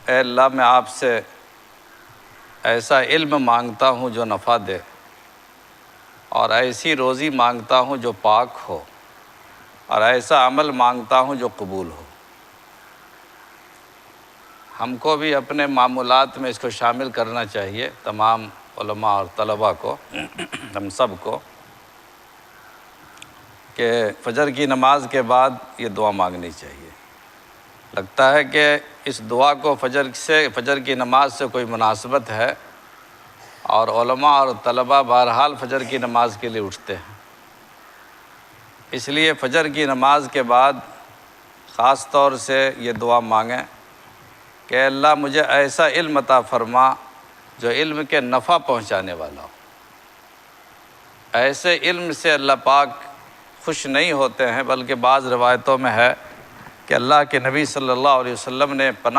اے اللہ میں آپ سے ایسا علم مانگتا ہوں جو نفع دے، اور ایسی روزی مانگتا ہوں جو پاک ہو، اور ایسا عمل مانگتا ہوں جو قبول ہو۔ ہم کو بھی اپنے معمولات میں اس کو شامل کرنا چاہیے، تمام علماء اور طلباء کو، ہم سب کو، کہ فجر کی نماز کے بعد یہ دعا مانگنی چاہیے۔ لگتا ہے کہ اس دعا کو فجر کی نماز سے کوئی مناسبت ہے، اور علماء اور طلباء بہرحال فجر کی نماز کے لیے اٹھتے ہیں، اس لیے فجر کی نماز کے بعد خاص طور سے یہ دعا مانگیں کہ اللہ مجھے ایسا علم عطا فرما جو علم کے نفع پہنچانے والا ہو۔ ایسے علم سے اللہ پاک خوش نہیں ہوتے ہیں، بلکہ بعض روایتوں میں ہے کہ اللہ کے نبی صلی اللہ علیہ وسلم نے پناہ